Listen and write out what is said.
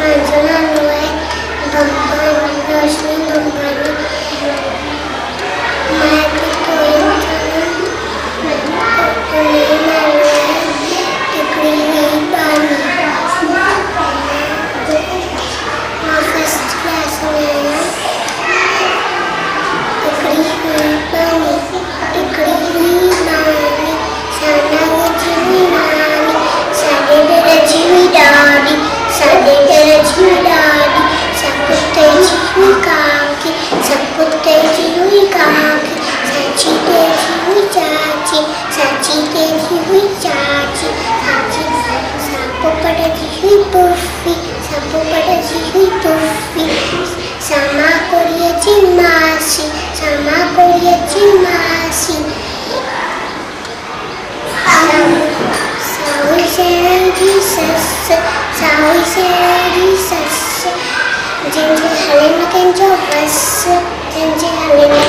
Manjula Noe, Bambani, Roshni Bambani, Mahatma Koyantana, Punema Noe, Tikri Bani. My first class name, Tikri Bani, Tikri Bani, Sana Jivi Nani, Sade Bera Jivi Dadi, Sade Bera Jivi Dadi, Sakutte Jivi Kaki, Sakutte Jivi Kaki, Sachi Te Jivi Chachi, Sachi Te Jivi Chachi, Sachi Sapo Pada Jivi Puffy, Sapo Pada Jivi Puffy, Sama Korea Jimasi, Sama Korea Jimasi. Sawi Sera Jesus, Sawi Sera Jesus, Janji Halina Kenjo Vas, Janji Halina